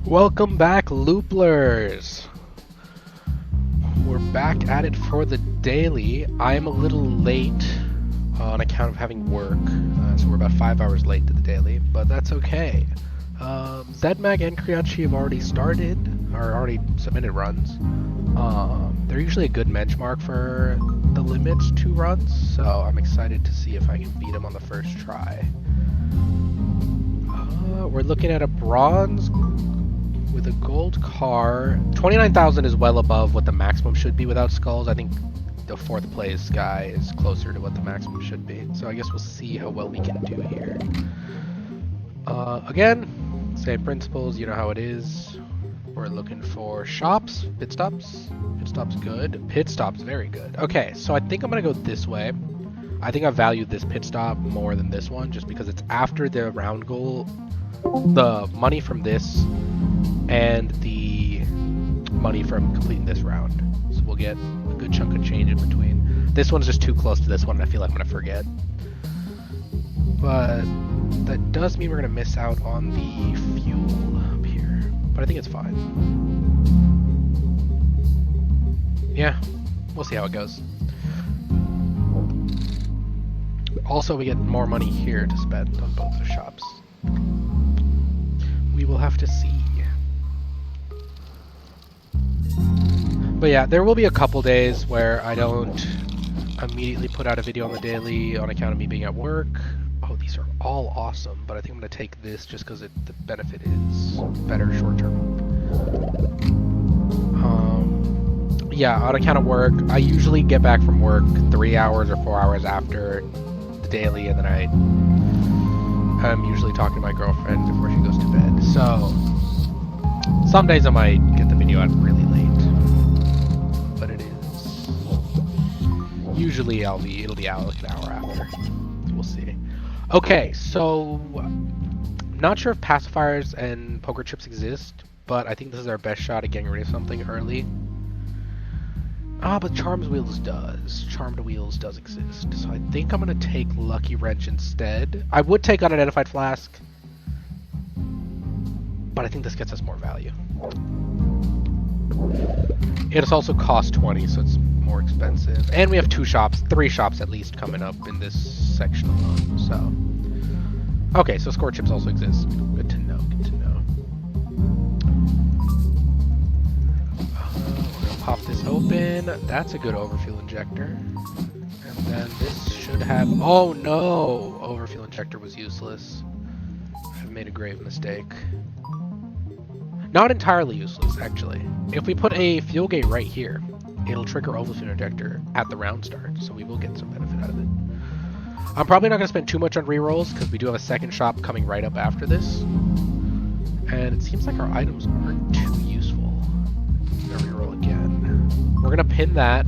Welcome back, Looplers! We're back at it for the daily. I am a little late on account of having work, so we're about 5 hours late to the daily, but that's okay. Zedmag and Kriachi have already started, or already submitted runs. They're usually a good benchmark for the limits to runs, so I'm excited to see if I can beat them on the first try. We're looking at a bronze with a gold car. 29,000 is well above what the maximum should be without skulls. I think the fourth place guy is closer to what the maximum should be. So I guess we'll see how well we can do here. Again, same principles, you know how it is. We're looking for shops, pit stops. Pit stops good. Pit stops very good. Okay, so I think I'm gonna go this way. I think I value this pit stop more than this one just because it's after the round goal. The money from this and the money from completing this round. So we'll get a good chunk of change in between. This one's just too close to this one, and I feel like I'm going to forget. But that does mean we're going to miss out on the fuel up here. But I think it's fine. Yeah, we'll see how it goes. Also, we get more money here to spend on both the shops. We will have to see. But yeah, there will be a couple days where I don't immediately put out a video on the daily on account of me being at work. Oh, these are all awesome, but I think I'm going to take this just because the benefit is better short term. Yeah, on account of work, I usually get back from work 3 hours or 4 hours after the daily, and then I'm usually talking to my girlfriend before she goes to bed. So some days I might get the video out really late. But it is usually it'll be out like an hour after. So we'll see. Okay, so not sure if pacifiers and poker chips exist, but I think this is our best shot at getting rid of something early. But Charmed Wheels does exist. So I think I'm gonna take Lucky Wrench instead. I would take Unidentified Flask, but I think this gets us more value. It also costs 20, so it's more expensive. And we have 3 shops at least coming up in this section alone, so. Okay, so score chips also exist. Good to know, good to know. We're gonna pop this open. That's a good overfuel injector. And then this should have, oh no! Overfuel injector was useless. I've made a grave mistake. Not entirely useless, actually. If we put a fuel gate right here, it'll trigger overfuel injector at the round start, so we will get some benefit out of it. I'm probably not going to spend too much on rerolls, because we do have a second shop coming right up after this. And it seems like our items aren't too useful. I'm going to reroll again. We're going to pin that.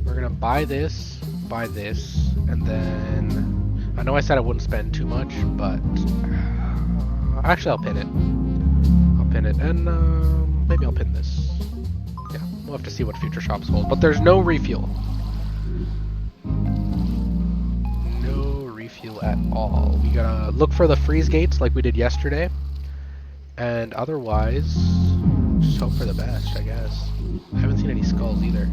We're going to buy this, and then... I know I said I wouldn't spend too much, but... actually, I'll pin it. Pin it, and maybe I'll pin this. Yeah, we'll have to see what future shops hold. But there's no refuel. No refuel at all. We gotta look for the freeze gates like we did yesterday. And otherwise, just hope for the best, I guess. I haven't seen any skulls either.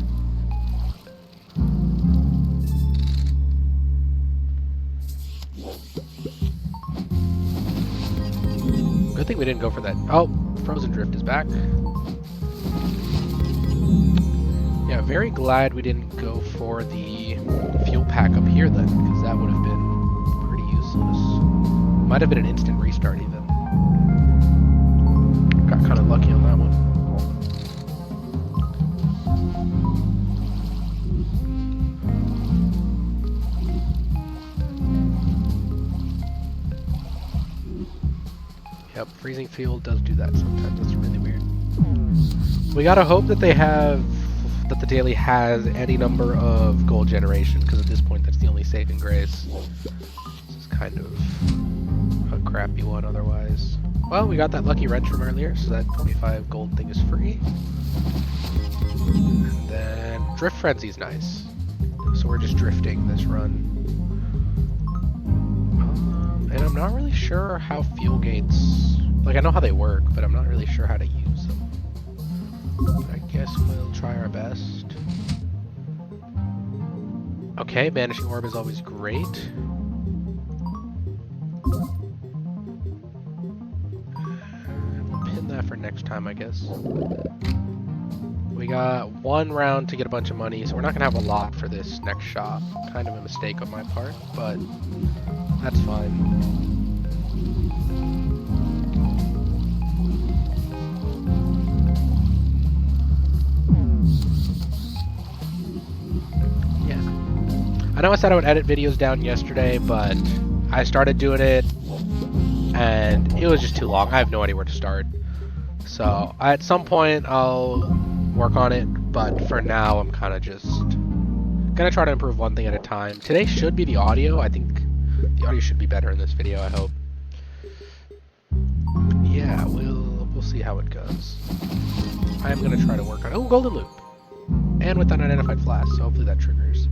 Good thing we didn't go for that. Oh, Frozen Drift is back. Yeah, very glad we didn't go for the fuel pack up here then, because that would have been pretty useless. Might have been an instant restart even. Got kind of lucky on that one. Yep, freezing field does do that sometimes. That's really weird. We gotta hope that the daily has any number of gold generation, because at this point that's the only saving grace. This is kind of a crappy one otherwise. Well, we got that lucky wrench from earlier, so that 25 gold thing is free. And then Drift Frenzy's nice. So we're just drifting this run. And I'm not really sure how fuel gates Like, I know how they work, but I'm not really sure how to use them. I guess we'll try our best. Okay, Banishing Orb is always great. We'll pin that for next time, I guess. We got 1 round to get a bunch of money, so we're not going to have a lot for this next shop. Kind of a mistake on my part, but that's fine. Yeah. I know I said I would edit videos down yesterday, but I started doing it, and it was just too long. I have no idea where to start. So, at some point, I'll work on it, but for now I'm kind of just gonna try to improve one thing at a time. Today should be the audio. I think the audio should be better in this video, I hope. Yeah, we'll see how it goes. I am gonna try to work on golden loop. And with unidentified flask, so hopefully that triggers.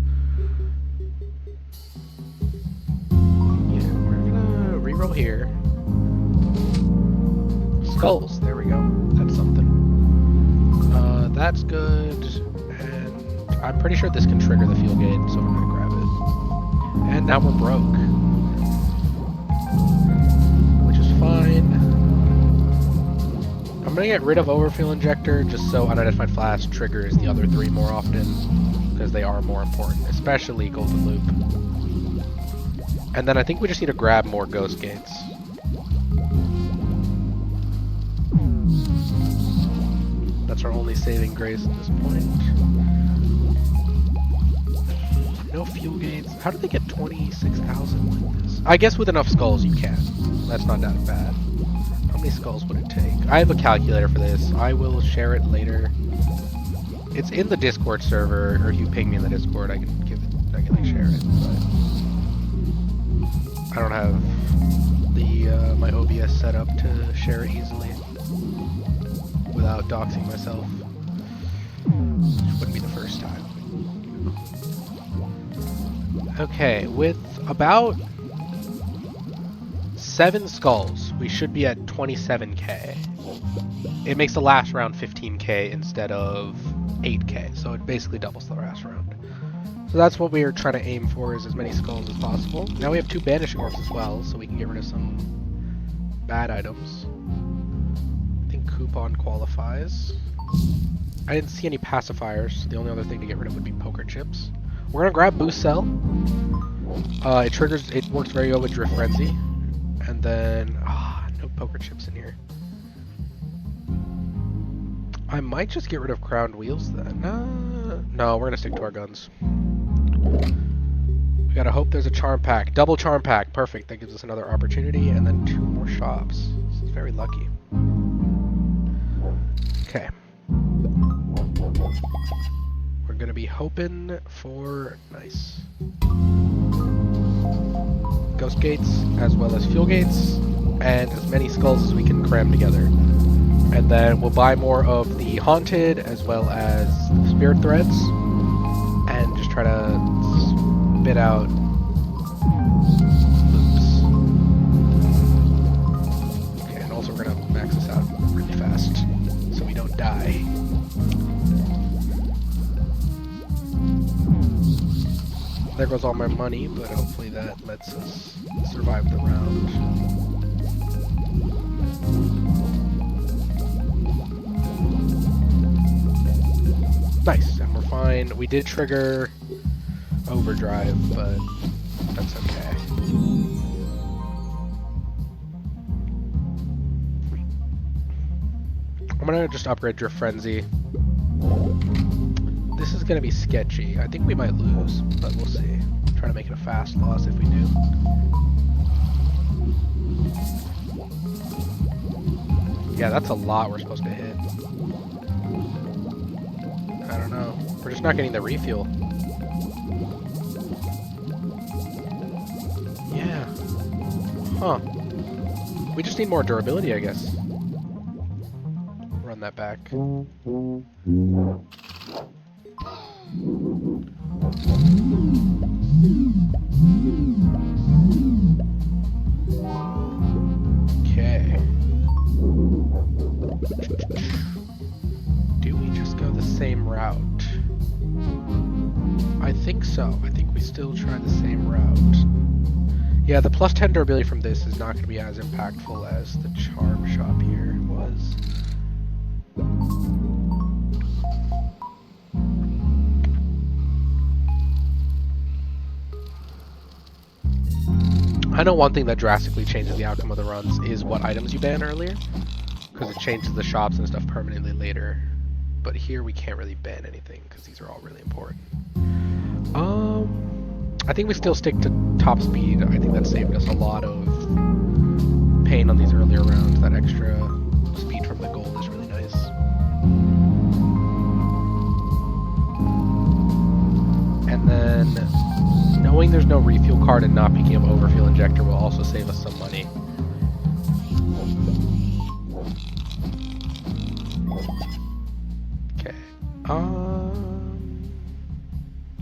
Yeah, we're gonna reroll here. Skulls, there we go. That's something. That's good, and I'm pretty sure this can trigger the fuel gate, so we're gonna grab it. And now we're broke, which is fine. I'm gonna get rid of Overfuel Injector just so Unidentified Flask triggers the other 3 more often, because they are more important, especially Golden Loop. And then I think we just need to grab more Ghost Gates. That's our only saving grace at this point. No fuel gates. How did they get 26,000 like this? I guess with enough skulls you can. That's not that bad. How many skulls would it take? I have a calculator for this. I will share it later. It's in the Discord server, or if you ping me in the Discord, I can like share it. But I don't have the my OBS set up to share it easily without doxing myself. Which wouldn't be the first time. Okay, with about 7 skulls, we should be at 27k. It makes the last round 15k instead of 8k, so it basically doubles the last round. So that's what we are trying to aim for, is as many skulls as possible. Now we have 2 Banishing Orbs as well, so we can get rid of some bad items. Coupon qualifies. I didn't see any pacifiers. So the only other thing to get rid of would be poker chips. We're gonna grab Boost Cell. It works very well with Drift Frenzy. And then no poker chips in here. I might just get rid of Crowned Wheels then. No, we're gonna stick to our guns. We gotta hope there's a Charm Pack. Double Charm Pack. Perfect. That gives us another opportunity, and then 2 more shops. This is very lucky. Okay. We're gonna be hoping for nice Ghost Gates as well as Fuel Gates and as many skulls as we can cram together. And then we'll buy more of the Haunted as well as Spirit Threads and just try to spit out loops. Okay, and also we're gonna max this out really fast so we don't die. There goes all my money, but hopefully that lets us survive the round. Nice, and we're fine. We did trigger overdrive, but that's okay. I'm gonna just upgrade Drift Frenzy. This is gonna be sketchy. I think we might lose, but we'll see. Try to make it a fast loss if we do. Yeah, that's a lot we're supposed to hit. I don't know. We're just not getting the refuel. Yeah. Huh. We just need more durability, I guess. Run that back. Okay. Do we just go the same route? I think so. I think we still try the same route. Yeah, the plus 10 durability from this is not going to be as impactful as the charm shop here was. I know one thing that drastically changes the outcome of the runs is what items you ban earlier, because it changes the shops and stuff permanently later. But here we can't really ban anything because these are all really important. I think we still stick to top speed. I think that saved us a lot of pain on these earlier rounds. That extra speed from the gold is really nice. And then knowing there's no refuel card and not picking up overfuel injector will also save us some money. Okay.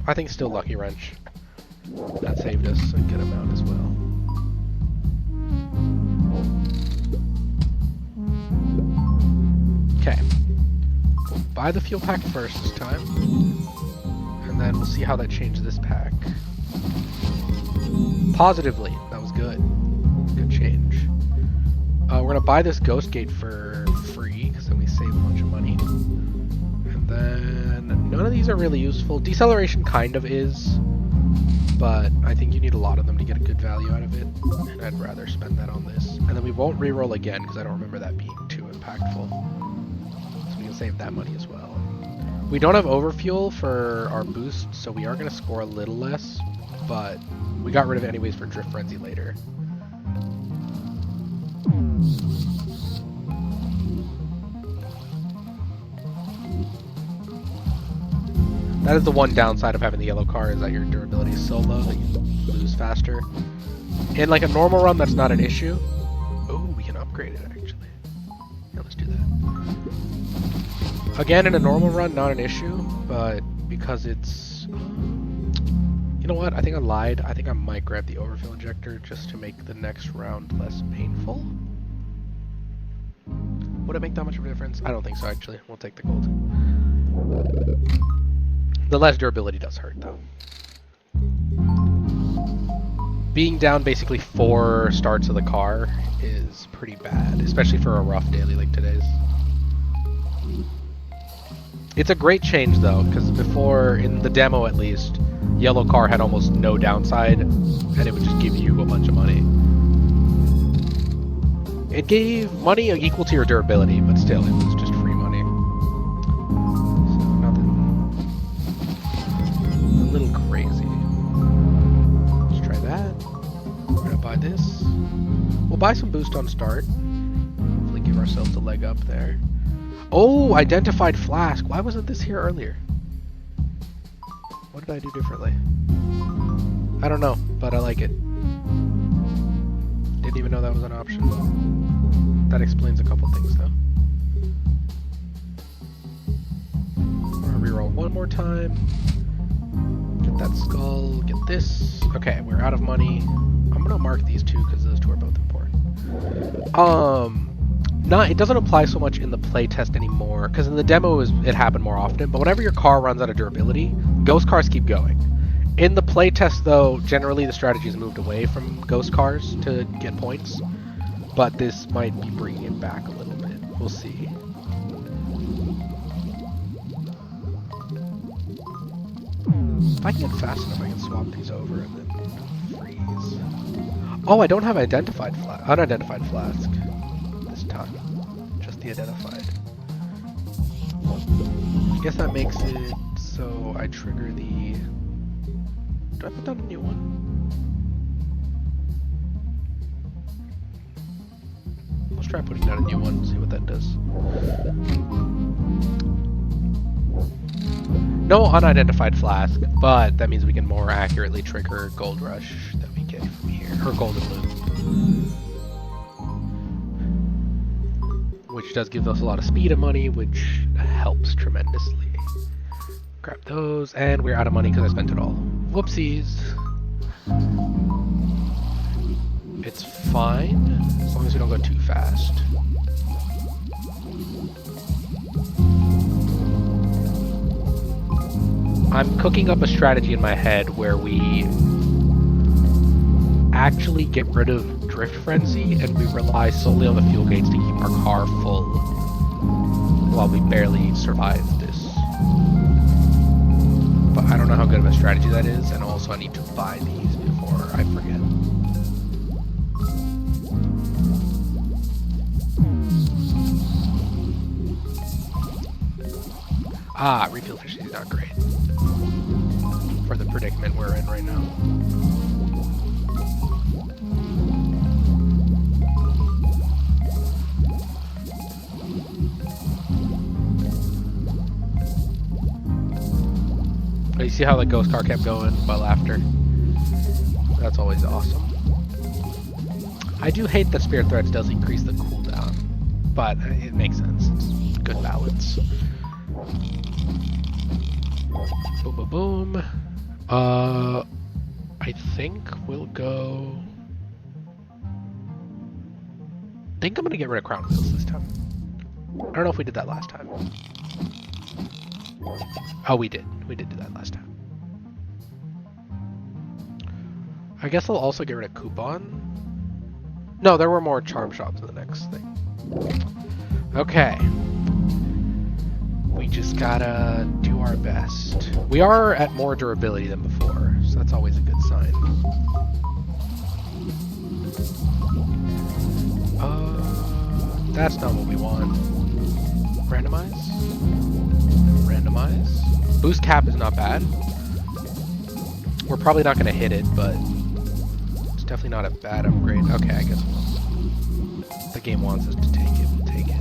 I think still Lucky Wrench. That saved us a good amount as well. Okay. We'll buy the fuel pack first this time. And then we'll see how that changes this pack. Positively, that was good. Good change. We're gonna buy this Ghost Gate for free, because then we save a bunch of money. And then none of these are really useful. Deceleration kind of is, but I think you need a lot of them to get a good value out of it, and I'd rather spend that on this. And then we won't reroll again, because I don't remember that being too impactful. So we can save that money as well. We don't have overfuel for our boost, so we are going to score a little less, but we got rid of it anyways for Drift Frenzy later. That is the one downside of having the yellow car, is that your durability is so low that you lose faster. In like a normal run, that's not an issue. Oh, we can upgrade it actually. Yeah, let's do that. Again, in a normal run, not an issue, but because it's... You know what? I think I lied. I think I might grab the overfill injector just to make the next round less painful. Would it make that much of a difference? I don't think so, actually. We'll take the gold. The less durability does hurt, though. Being down basically 4 starts of the car is pretty bad, especially for a rough daily like today's. It's a great change, though, because before, in the demo at least, yellow car had almost no downside, and it would just give you a bunch of money. It gave money equal to your durability, but still, it was just free money. So, nothing... a little crazy. Let's try that. We're gonna buy this. We'll buy some boost on start. Hopefully give ourselves a leg up there. Oh, identified flask. Why wasn't this here earlier? What did I do differently? I don't know, but I like it. Didn't even know that was an option. That explains a couple things, though. We're gonna reroll one more time. Get that skull, get this. Okay, we're out of money. I'm gonna mark these two because those two are both important. It doesn't apply so much in the playtest anymore, because in the demo it happened more often, but whenever your car runs out of durability, ghost cars keep going. In the playtest, though, generally the strategy has moved away from ghost cars to get points, but this might be bringing it back a little bit. We'll see. If I can get fast enough, I can swap these over and then freeze. Oh, I don't have unidentified flask. Time. Just the identified. I guess that makes it so I trigger the... Do I put down a new one? Let's try putting down a new one, see what that does. No unidentified flask, but that means we can more accurately trigger Gold Rush that we get from here, or Golden Loop. Which does give us a lot of speed and money, which helps tremendously. Grab those, and we're out of money because I spent it all. Whoopsies. It's fine, as long as we don't go too fast. I'm cooking up a strategy in my head where we actually get rid of Drift Frenzy and we rely solely on the fuel gates to keep our car full while we barely survive this. But I don't know how good of a strategy that is, and also I need to buy these before I forget. Ah, refuel efficiency is not great for the predicament we're in right now. Oh, you see how the ghost car kept going well after? That's always awesome. I do hate that Spirit Threads does increase the cooldown, but it makes sense. It's good balance. Boom, boom, boom. I think we'll go... I think I'm gonna get rid of Crown Wheels this time. I don't know if we did that last time. Oh, we did. We did do that last time. I guess I'll also get rid of Coupon. No, there were more charm shops in the next thing. Okay. We just gotta do our best. We are at more durability than before, so that's always a good sign. That's not what we want. Randomize? Randomize? Boost cap is not bad. We're probably not gonna hit it, but it's definitely not a bad upgrade. Okay, I guess the game wants us to take it. We'll take it.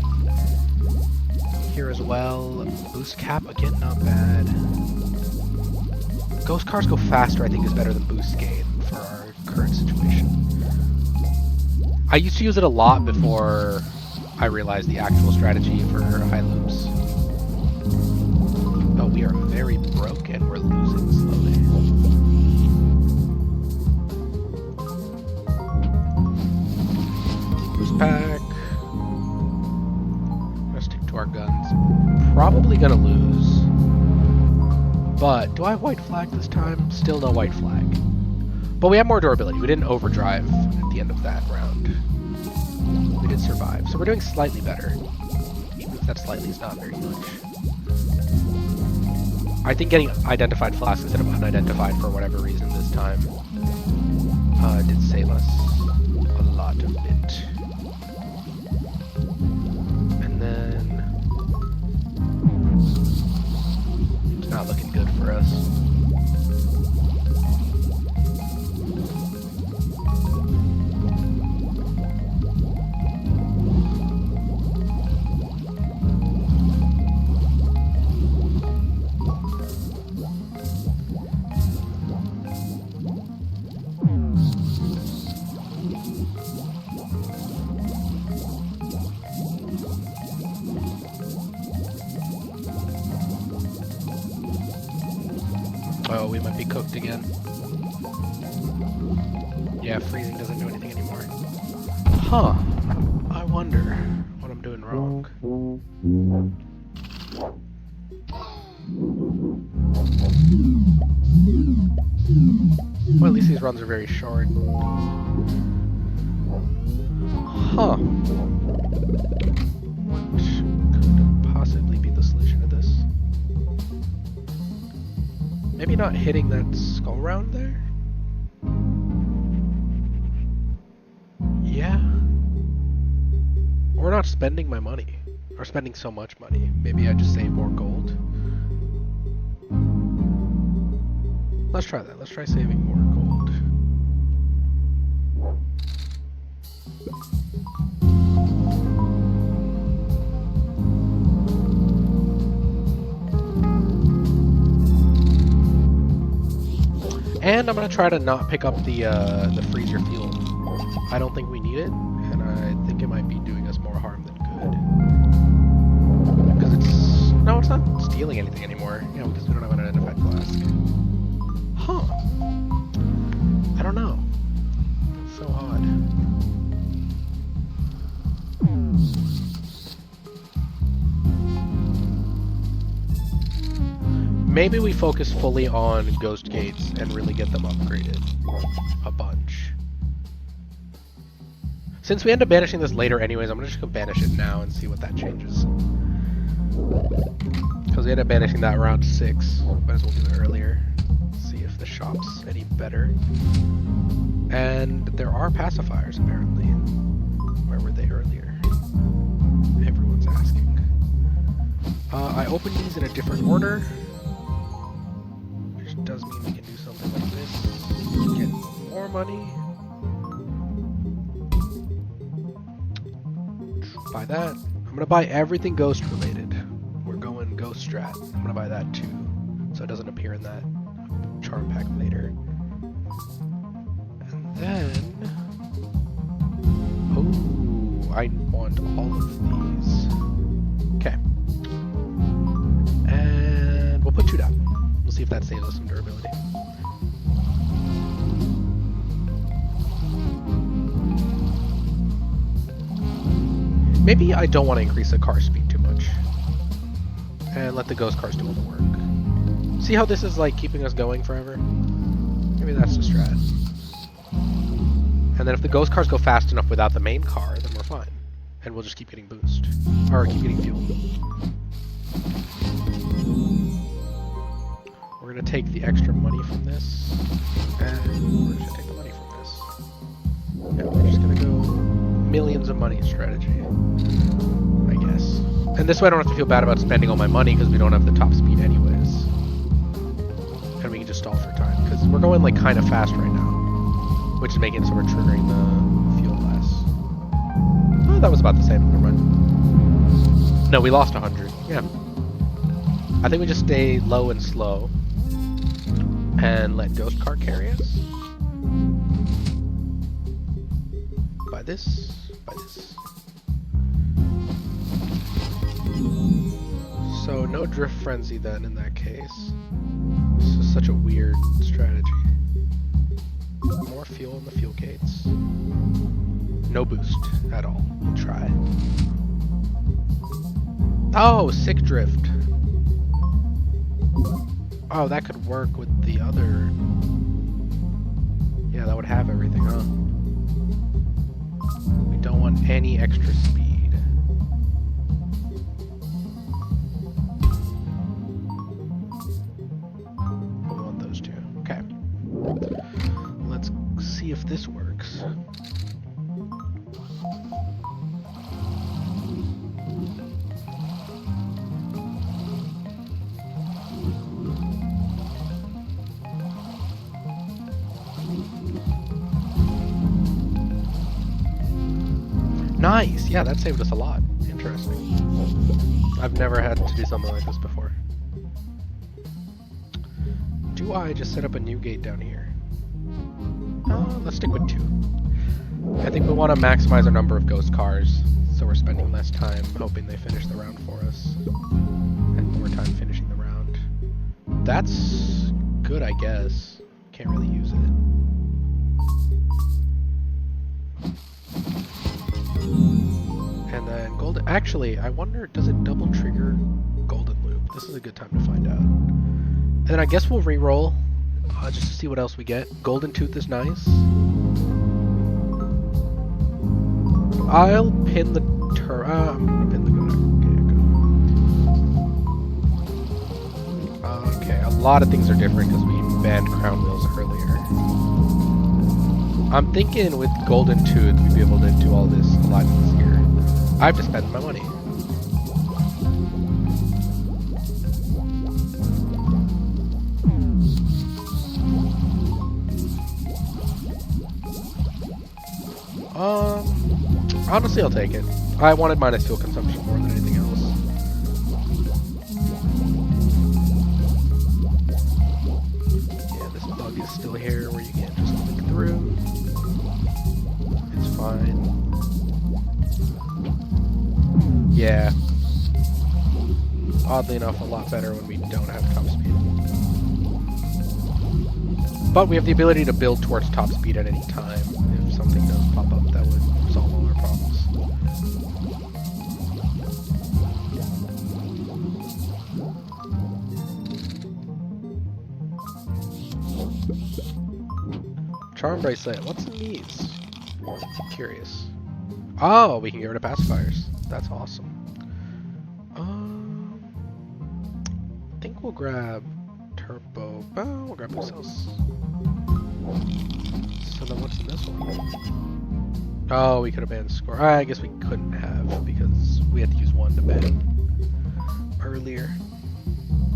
Here as well. Boost cap, again, not bad. Ghost cars go faster, I think, is better than boost gain for our current situation. I used to use it a lot before I realized the actual strategy for high loops. Oh, we are very broken. We're losing slowly. Boost pack. Let's stick to our guns. Probably gonna lose. But do I have white flag this time? Still no white flag. But we have more durability. We didn't overdrive at the end of that round. We did survive. So we're doing slightly better. Even if that slightly is not very much. I think getting identified flasks instead of unidentified for whatever reason this time did save us a lot of it. And then it's not looking good for us. Oh, we might be cooked again. Yeah, freezing doesn't do anything anymore. Huh. I wonder what I'm doing wrong. Well, at least these runs are very short. Huh. What could possibly be the solution to this? Maybe not hitting that skull round there? Yeah. Or not spending my money. Or spending so much money. Maybe I just save more gold. Let's try that. Let's try saving more gold. And I'm gonna try to not pick up the freezer fuel. I don't think we need it, and I think it might be doing us more harm than good. Because it's not stealing anything anymore. Yeah, because we don't have an identified flask. Huh. I don't know. It's so odd. Maybe we focus fully on ghost gates and really get them upgraded a bunch. Since we end up banishing this later anyways, I'm gonna just go banish it now and see what that changes. Because we end up banishing that around 6. Might as well do it earlier. See if the shop's any better. And there are pacifiers apparently. Where were they earlier? Everyone's asking. I opened these in a different order. Which does mean we can do something like this. Get more money. Buy that. I'm gonna buy everything ghost related. We're going ghost strat. I'm gonna buy that too. So it doesn't appear in that charm pack later. And then... oh, I want all of these. Okay. And we'll put 2 down. We'll see if that saves us some durability. Maybe I don't want to increase the car speed too much. And let the ghost cars do all the work. See how this is like keeping us going forever? Maybe that's the strat. And then if the ghost cars go fast enough without the main car, then we're fine. And we'll just keep getting boost. Or keep getting fuel. We're going to take the extra money from this. And we're just going to take the money from this. Yeah, we're just going to go millions of money strategy. I guess. And this way I don't have to feel bad about spending all my money because we don't have the top speed anyways. And we can just stall for time. Because we're going like kind of fast right now. Which is making it so we're triggering the fuel less. Oh, that was about the same. Never mind. No, we lost 100. Yeah. I think we just stay low and slow. And let Ghost Car carry us. Buy this. Buy this. So no Drift Frenzy then in that case. This is such a weird strategy. More fuel in the fuel gates. No boost at all. We'll try. Oh, Sick Drift. Oh, that could work with the other. Yeah, that would have everything, huh? We don't want any extra speed. We want those two. Okay. Let's see if this works. Nice! Yeah, that saved us a lot. Interesting. I've never had to do something like this before. Do I just set up a new gate down here? Let's stick with 2. I think we want to maximize our number of ghost cars, so we're spending less time hoping they finish the round for us. And more time finishing the round. That's good, I guess. Can't really use it. And then golden... Actually, I wonder, does it double trigger golden loop? This is a good time to find out. And then I guess we'll re-roll, just to see what else we get. Golden Tooth is nice. I'll pin the I'm gonna pin the gecko. Okay, a lot of things are different because we banned crown wheels earlier. I'm thinking with Golden Tooth we'd be able to do all this a lot easier. I have to spend my money. Honestly, I'll take it. I wanted minus fuel consumption more than anything else. Yeah, this bug is still here where you can't just click through. It's fine. Yeah. Oddly enough, a lot better when we don't have top speed. But we have the ability to build towards top speed at any time. If something does pop up, that would solve all our problems. Charm bracelet. What's in these? I'm curious. Oh, we can get rid of pacifiers. That's awesome. I think we'll grab turbo. Oh, we'll grab boost cells. So then what's in this one? Oh, we could have banned score. I guess we couldn't have because we had to use one to ban earlier.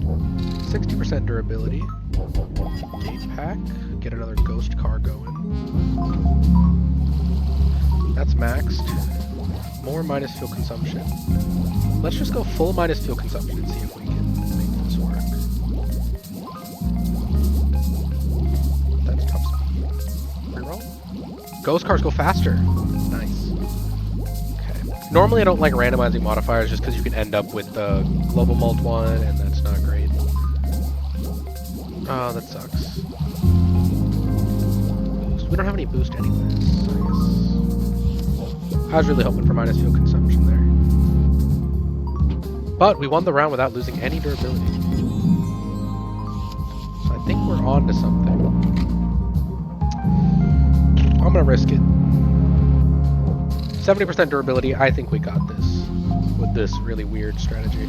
60% durability. Gate pack. Get another ghost car going. That's maxed. More minus fuel consumption. Let's just go full minus fuel consumption and see if we can make this work. That's top speed. Reroll. Ghost cars go faster. Nice. Okay. Normally I don't like randomizing modifiers just because you can end up with the global mult one, and that's not great. Oh, that sucks. We don't have any boost anyways, so I guess. I was really hoping for minus fuel consumption there. But we won the round without losing any durability. So I think we're on to something. I'm gonna risk it. 70% durability, I think we got this with this really weird strategy.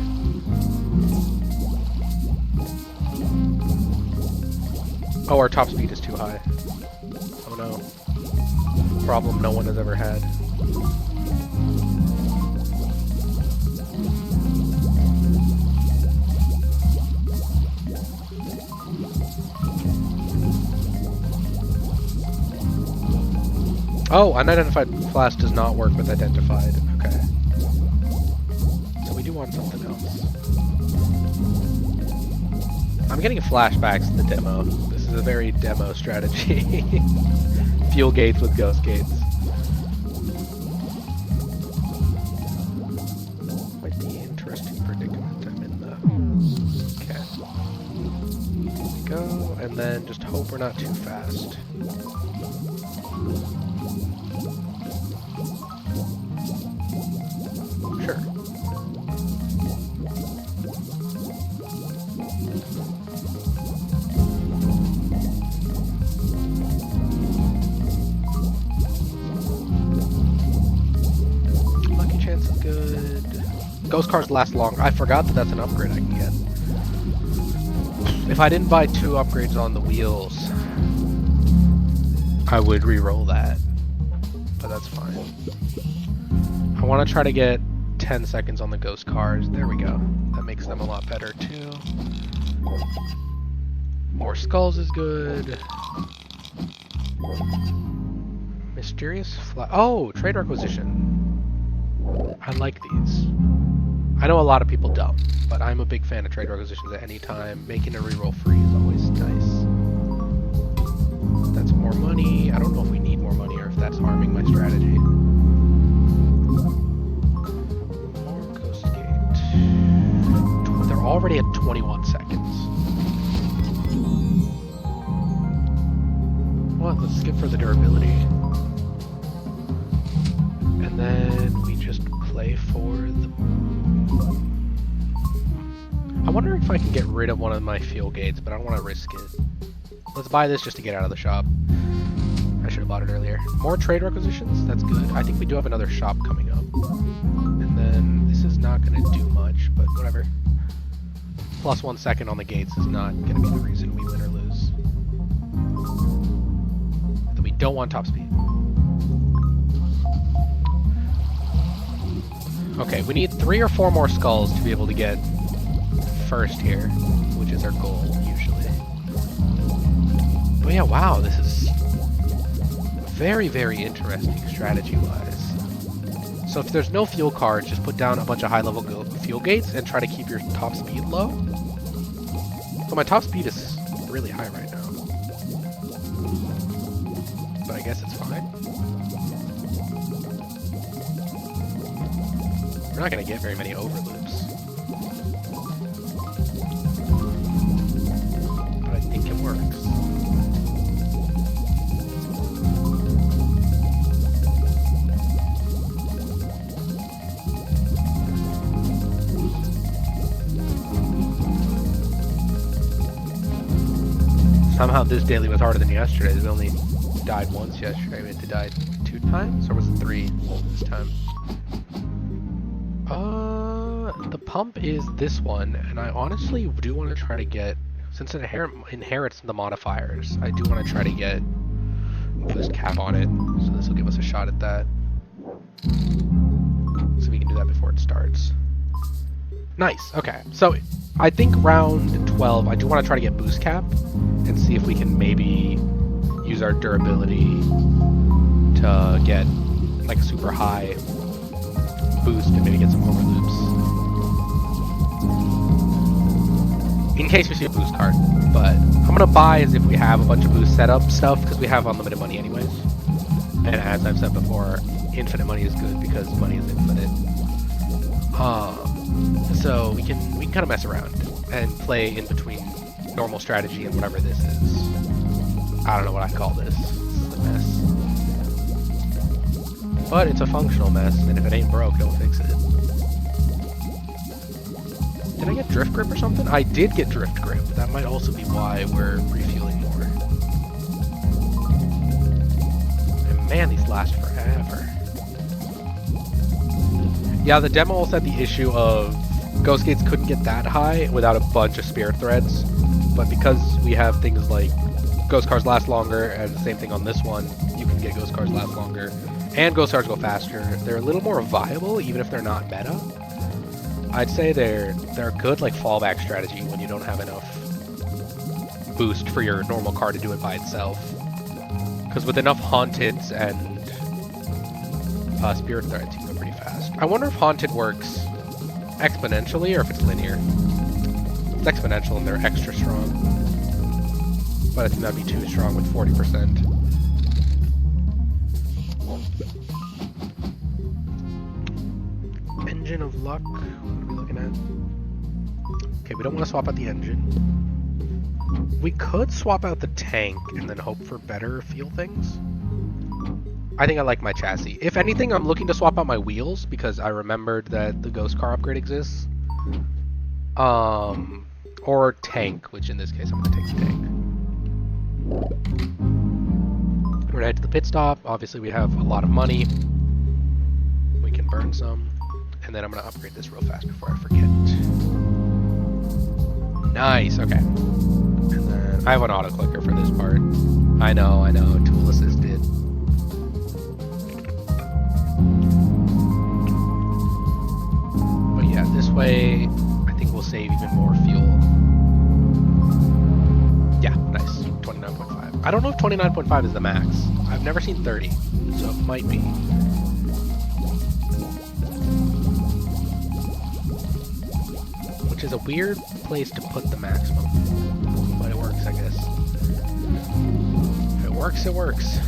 Oh, our top speed is too high. Oh no. Problem no one has ever had. Oh, unidentified flash does not work with identified. Okay. So we do want something else. I'm getting flashbacks to the demo. This is a very demo strategy. Fuel gates with ghost gates. Might be an interesting predicament I'm in though. Okay. Here we go, and then just hope we're not too fast. Sure. Lucky chance is good. Ghost cars last longer. I forgot that that's an upgrade I can get. If I didn't buy 2 upgrades on the wheels, I would re-roll that. But that's fine. I want to try to get 10 seconds on the ghost cars. There we go. That makes them a lot better too. More skulls is good. Mysterious fly. Oh, trade requisition. I like these. I know a lot of people don't, but I'm a big fan of trade requisitions at any time. Making a reroll free is always nice. That's more money. I don't know if we need more money or if that's harming my strategy. They're already at 21 seconds. Well, let's skip for the durability. And then we just play for the... I wonder if I can get rid of one of my fuel gates, but I don't want to risk it. Let's buy this just to get out of the shop. I should have bought it earlier. More trade requisitions? That's good. I think we do have another shop coming up. And then this is not going to do much, but whatever. Plus 1 second on the gates is not going to be the reason we win or lose. Then we don't want top speed. Okay, we need 3 or 4 more skulls to be able to get first here, which is our goal, usually. But yeah, wow, this is very, very interesting strategy-wise. So if there's no fuel cards, just put down a bunch of high-level fuel gates and try to keep your top speed low. So my top speed is really high right now. But I guess it's fine. We're not going to get very many overloops. But I think it works. Somehow this daily was harder than yesterday. There's only died once yesterday. We had to die 2 times, or was it 3 this time? The pump is this one, and I honestly do want to try to get, since it inherits the modifiers, I do want to try to get boost cap on it, so this will give us a shot at that. So we can do that before it starts. Nice, okay. So I think round 12, I do want to try to get boost cap and see if we can maybe use our durability to get like a super high boost and maybe get some over loops. In case we see a boost card, but I'm gonna buy as if we have a bunch of boost setup stuff because we have unlimited money anyways. And as I've said before, infinite money is good because money is infinite. So we can kind of mess around and play in between normal strategy and whatever this is. I don't know what I call this. It's a mess. But it's a functional mess, and if it ain't broke, don't fix it. Did I get drift grip or something? I did get drift grip. That might also be why we're refueling more. And man, these last forever. Yeah, the demo also had the issue of Ghost Gates couldn't get that high without a bunch of spirit threads. But because we have things like Ghost Cars last longer, and the same thing on this one, you can get Ghost Cars last longer. And Ghost Cars go faster. They're a little more viable, even if they're not meta. I'd say they're a good like fallback strategy when you don't have enough boost for your normal car to do it by itself. Because with enough Haunteds and Spirit Threads, you can go pretty fast. I wonder if Haunted works exponentially or if it's linear. It's exponential and they're extra strong. But I think that'd be too strong with 40%. Engine of Luck. What are we looking at? Okay, we don't want to swap out the engine. We could swap out the tank and then hope for better feel things. I think I like my chassis. If anything, I'm looking to swap out my wheels because I remembered that the Ghost Car upgrade exists. Or tank, which in this case I'm going to take the tank. We're going to head to the pit stop. Obviously we have a lot of money. We can burn some. And then I'm going to upgrade this real fast before I forget. Nice, okay. And then I have an auto clicker for this part. I know, tool assisted. But yeah, this way I think we'll save even more fuel. Yeah, nice. 29.5. I don't know if 29.5 is the max. I've never seen 30, so it might be. Which is a weird place to put the maximum, but it works, I guess. If it works, it works.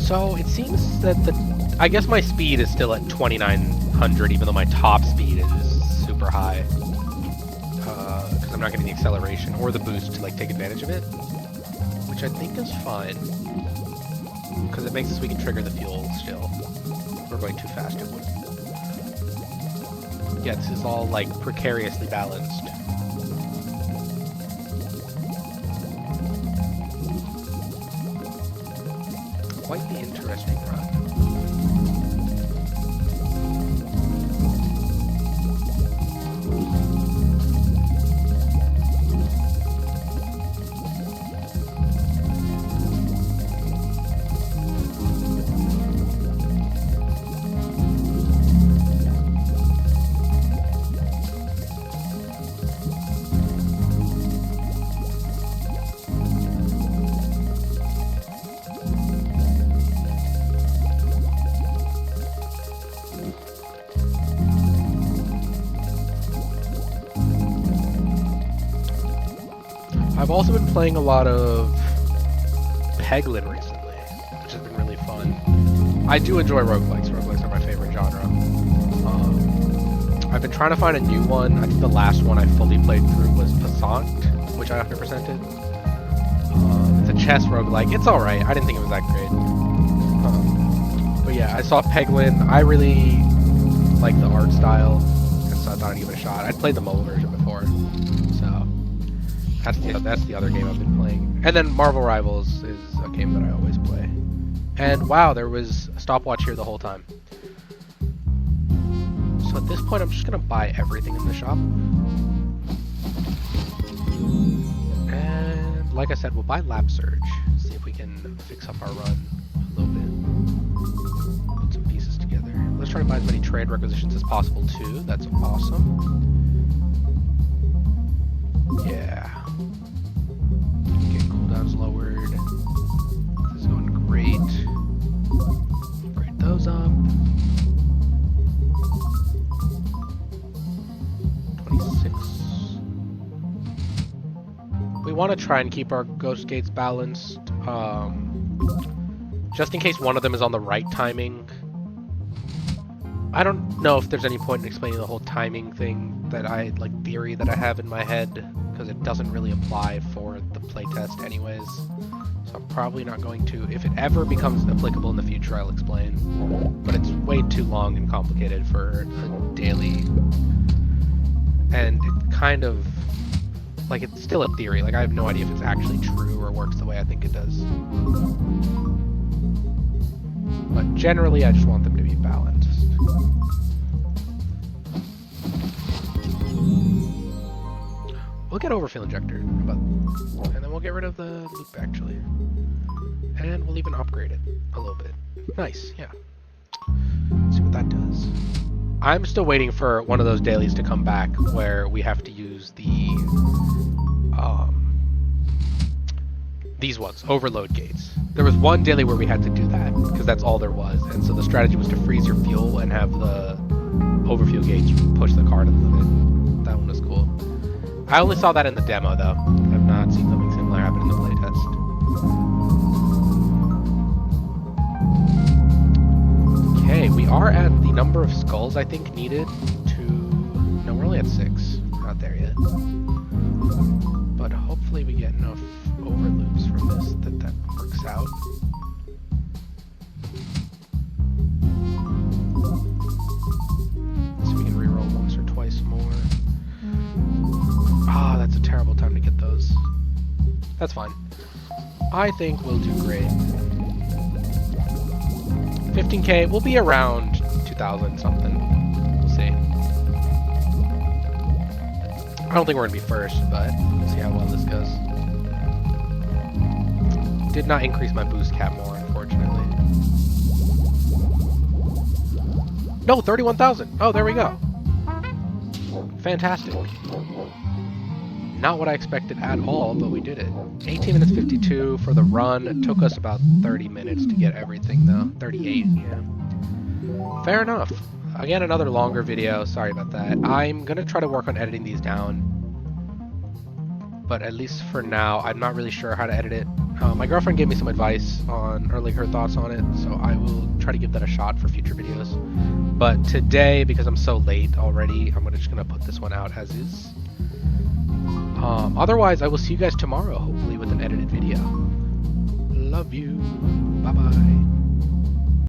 So it seems that I guess my speed is still at 2900, even though my top speed is super high. Because I'm not getting the acceleration or the boost to like take advantage of it. Which I think is fine. Because it makes it so we can trigger the fuel still. If we're going too fast, it wouldn't. Yeah, this is all like precariously balanced. Quite the interesting run. I've also been playing a lot of Peglin recently, which has been really fun. I do enjoy roguelikes. Roguelikes are my favorite genre. I've been trying to find a new one. I think the last one I fully played through was Passant. which I 100%ed. It's a chess roguelike. It's alright. I didn't think it was that great. But yeah, I saw Peglin. I really like the art style, and so I thought I'd give it a shot. I'd played the mobile version before, so that's the other game I've been playing. And then Marvel Rivals is a game that I always play. And wow, there was a stopwatch here the whole time. So at this point, I'm just gonna buy everything in the shop. And like I said, we'll buy Lap Surge. See if we can fix up our run a little bit. Put some pieces together. Let's try to buy as many trade requisitions as possible too. That's awesome. Yeah. Get cooldowns lowered. This is going great. Upgrade those up. 26. We want to try and keep our ghost gates balanced, just in case one of them is on the right timing. I don't know if there's any point in explaining the whole timing thing theory that I have in my head, because it doesn't really apply for the playtest anyways. So I'm probably not going to. If it ever becomes applicable in the future, I'll explain. But it's way too long and complicated for a daily. And it kind of, it's still a theory. I have no idea if it's actually true or works the way I think it does. But generally, I just want them to be balanced. We'll get Overfill Injector, and then we'll get rid of the loop, actually. And we'll even upgrade it a little bit. Nice, yeah. Let's see what that does. I'm still waiting for one of those dailies to come back where we have to use these ones, overload gates. There was one daily where we had to do that, because that's all there was, and so the strategy was to freeze your fuel and have the overfuel gates push the car to the limit. That one was cool. I only saw that in the demo, though. I've not seen something similar happen in the playtest. Okay, we are at the number of skulls I think needed to... No, we're only at 6. We're not there yet. But hopefully we get enough overloops from this that works out. So we can reroll once or twice more. Ah, that's a terrible time to get those. That's fine. I think we'll do great. 15k, we'll be around 2,000 something. We'll see. I don't think we're gonna be first, but we'll see how well this goes. Did not increase my boost cap more, unfortunately. No, 31,000. Oh, there we go. Fantastic. Not what I expected at all, but we did it. 18 minutes 52 for the run. It took us about 30 minutes to get everything, though. 38, yeah. Fair enough. Again, another longer video. Sorry about that. I'm going to try to work on editing these down. But at least for now, I'm not really sure how to edit it. My girlfriend gave me some advice on, or her thoughts on it, so I will try to give that a shot for future videos. But today, because I'm so late already, I'm just going to put this one out as is. Otherwise, I will see you guys tomorrow, hopefully with an edited video. Love you. Bye-bye.